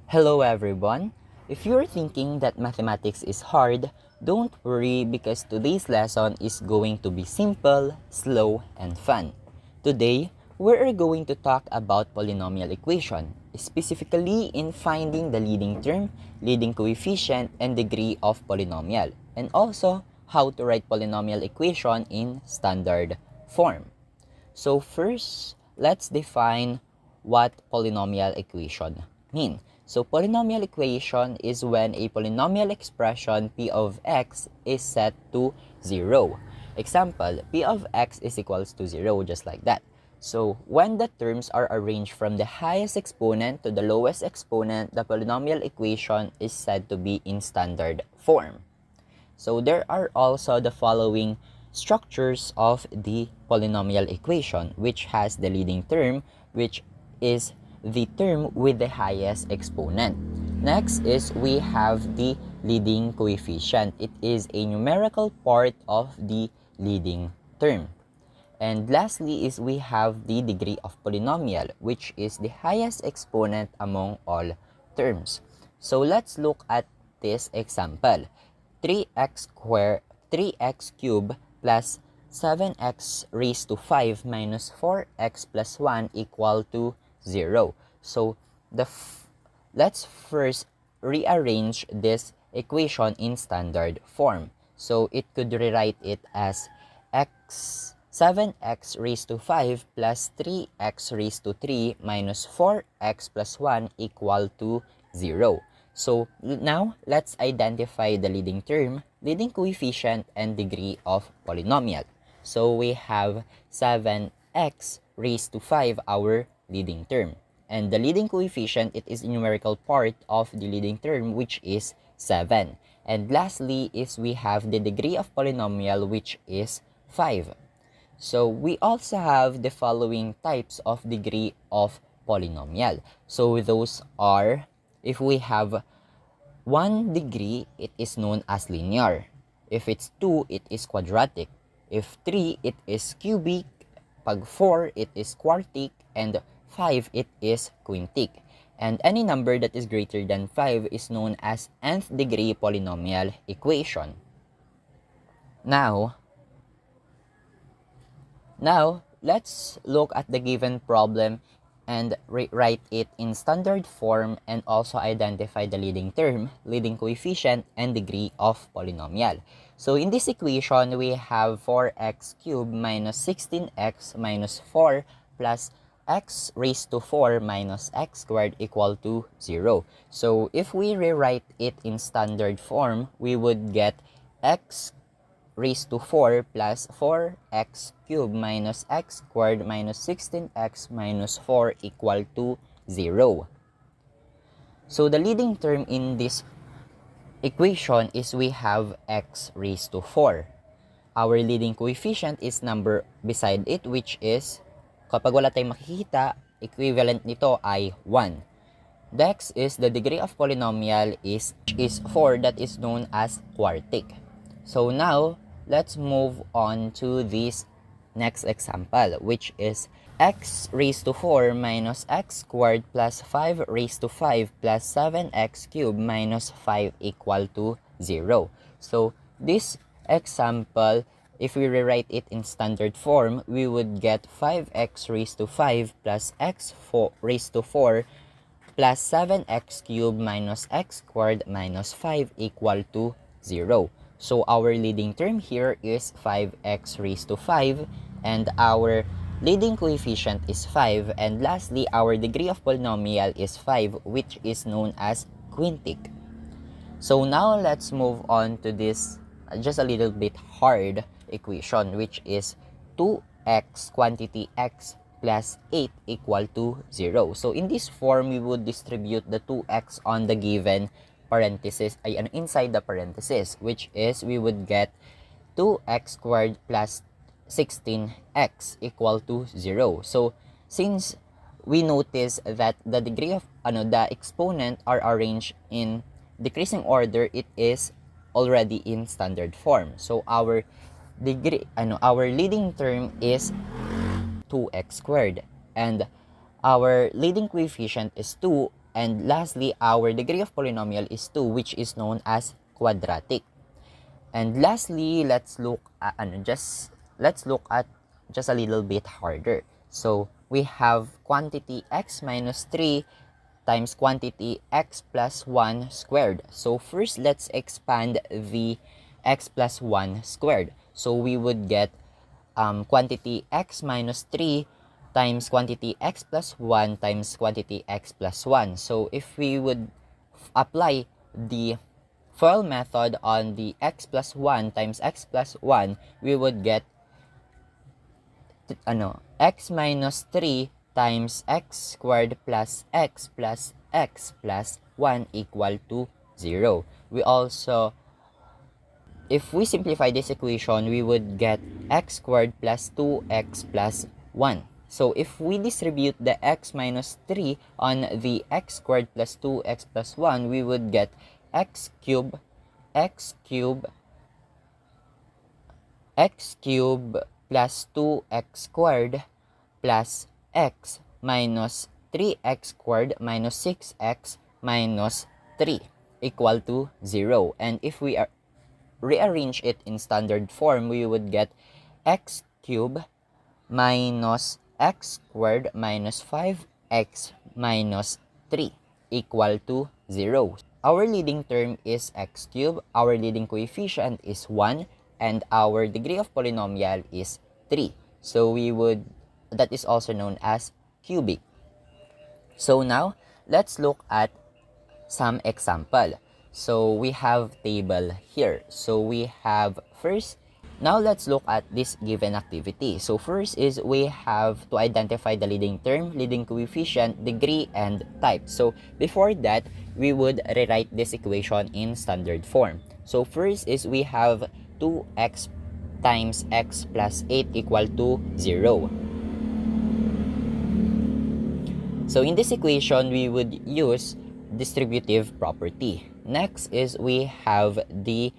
Hello everyone! If you're thinking that mathematics is hard, don't worry because today's lesson is going to be simple, slow, and fun. Today, we're going to talk about polynomial equation, specifically in finding the leading term, leading coefficient, and degree of polynomial, and also how to write polynomial equation in standard form. So first, let's define what polynomial equation mean. So polynomial equation is when a polynomial expression p of x is set to 0. Example, p of x is equals to 0, just like that. So when the terms are arranged from the highest exponent to the lowest exponent, the polynomial equation is said to be in standard form. So there are also the following structures of the polynomial equation, which has the leading term, which is the term with the highest exponent. Next is we have the leading coefficient. It is a numerical part of the leading term. And lastly is we have the degree of polynomial, which is the highest exponent among all terms. So let's look at this example. 3x cubed plus 7x raised to 5 minus 4x plus 1 equal to 0. So let's first rearrange this equation in standard form. So it could rewrite it as 7x raised to 5 plus 3x raised to 3 minus 4x plus 1 equal to 0. So now, let's identify the leading term, leading coefficient, and degree of polynomial. So we have 7x raised to 5, our leading term. And the leading coefficient, it is a numerical part of the leading term, which is 7. And lastly is we have the degree of polynomial, which is 5. So we also have the following types of degree of polynomial. So those are, if we have 1 degree, it is known as linear. If it's 2, it is quadratic. If 3, it is cubic. Pag 4, it is quartic. And 5, it is quintic. And any number that is greater than 5 is known as nth degree polynomial equation. Now, let's look at the given problem and write it in standard form and also identify the leading term, leading coefficient, and degree of polynomial. So in this equation, we have 4x cubed minus 16x minus 4 plus x raised to 4 minus x squared equal to 0. So if we rewrite it in standard form, we would get x raised to 4 plus 4x cubed minus x squared minus 16x minus 4 equal to 0. So the leading term in this equation is we have x raised to 4. Our leading coefficient is number beside it, which is, kapag wala tayong makikita, equivalent nito ay 1. Next is the degree of polynomial is 4, that is known as quartic. So now, let's move on to this next example, which is x raised to 4 minus x squared plus 5 raised to 5 plus 7x cubed minus 5 equal to 0. So this example, if we rewrite it in standard form, we would get 5x raised to 5 plus x raised to 4 plus 7x cubed minus x squared minus 5 equal to 0. So our leading term here is 5x raised to 5, and our leading coefficient is 5, and lastly, our degree of polynomial is 5, which is known as quintic. So now let's move on to this just a little bit hard equation, which is 2x quantity x plus 8 equal to 0. So in this form, we would distribute the 2x on the given parenthesis, inside the parenthesis, which is we would get 2x squared plus 16x equal to 0. So since we notice that the degree of the exponent are arranged in decreasing order, it is already in standard form. So our leading term is 2x squared, and our leading coefficient is 2, And lastly, our degree of polynomial is 2, which is known as quadratic. And lastly, let's look at just a little bit harder. So we have quantity x minus 3 times quantity x plus 1 squared. So first, let's expand the x plus 1 squared. So we would get quantity x minus 3 times quantity x plus 1 times quantity x plus 1. So if we would apply the FOIL method on the x plus 1 times x plus 1, we would get x minus 3 times x squared plus x plus 1 equal to 0. We also, if we simplify this equation, we would get x squared plus 2x plus 1. So if we distribute the x minus 3 on the x squared plus 2x plus 1, we would get x cubed plus 2x squared plus x minus 3x squared minus 6x minus 3 equal to 0. And if we rearrange it in standard form, we would get x cubed minus x squared minus 5x minus 3 equal to 0. Our leading term is x cubed, our leading coefficient is 1, and our degree of polynomial is 3. So that is also known as cubic. So now, let's look at some example. So we have table here. So we have first, now let's look at this given activity. So first is we have to identify the leading term, leading coefficient, degree, and type. So before that, we would rewrite this equation in standard form. So first is we have 2x times x plus 8 equal to 0. So in this equation, we would use distributive property. Next is we have the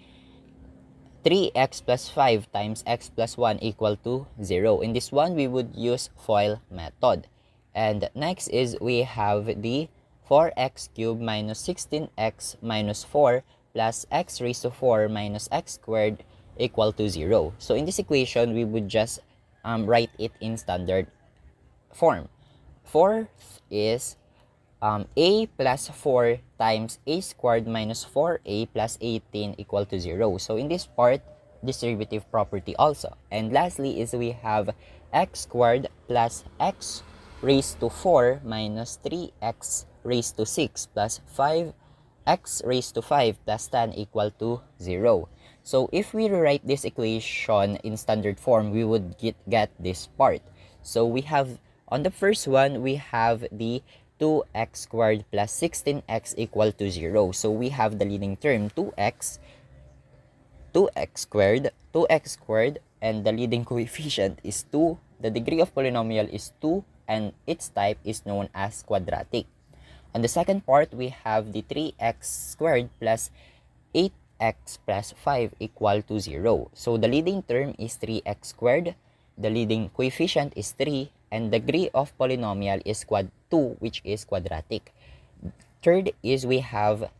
3x plus 5 times x plus 1 equal to 0. In this one, we would use FOIL method. And next is we have the 4x cubed minus 16x minus 4 plus x raised to 4 minus x squared equal to 0. So in this equation, we would just write it in standard form. Fourth is a plus 4 times a squared minus 4a plus 18 equal to 0. So in this part, distributive property also. And lastly is we have x squared plus x raised to 4 minus 3x raised to 6 plus 5x raised to 5 plus 10 equal to 0. So if we rewrite this equation in standard form, we would get this part. So we have, on the first one, we have the 2x squared plus 16x equal to 0. So we have the leading term 2x squared, and the leading coefficient is 2. The degree of polynomial is 2, and its type is known as quadratic. On the second part, we have the 3x squared plus 8x plus 5 equal to 0. So the leading term is 3x squared, the leading coefficient is 3, and the degree of polynomial is 2, which is quadratic. Third is we have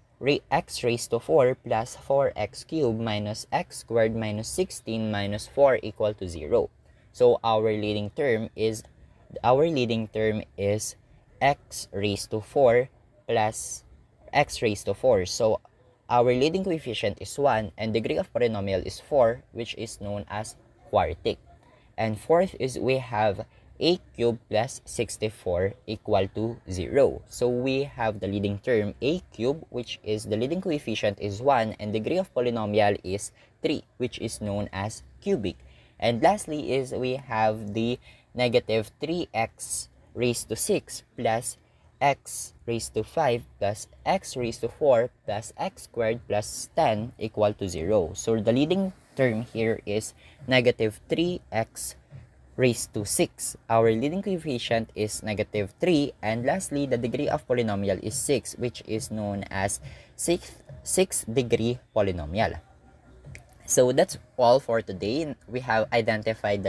x raised to 4 plus 4x cubed minus x squared minus 16 minus 4 equal to 0. So our leading term is x raised to 4 plus x raised to 4. So our leading coefficient is 1, and degree of polynomial is 4, which is known as quartic. And fourth is we have a cubed plus 64 equal to 0. So we have the leading term a cubed, which is the leading coefficient is 1, and degree of polynomial is 3, which is known as cubic. And lastly is we have the negative 3x raised to 6 plus x raised to 5 plus x raised to 4 plus x squared plus 10 equal to 0. So the leading term here is negative 3x raised to 6. Our leading coefficient is negative 3. And lastly, the degree of polynomial is 6, which is known as 6th degree polynomial. So that's all for today. We have identified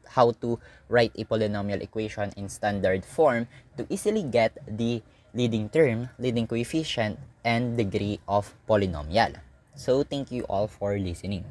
how to write a polynomial equation in standard form to easily get the leading term, leading coefficient, and degree of polynomial. So, thank you all for listening.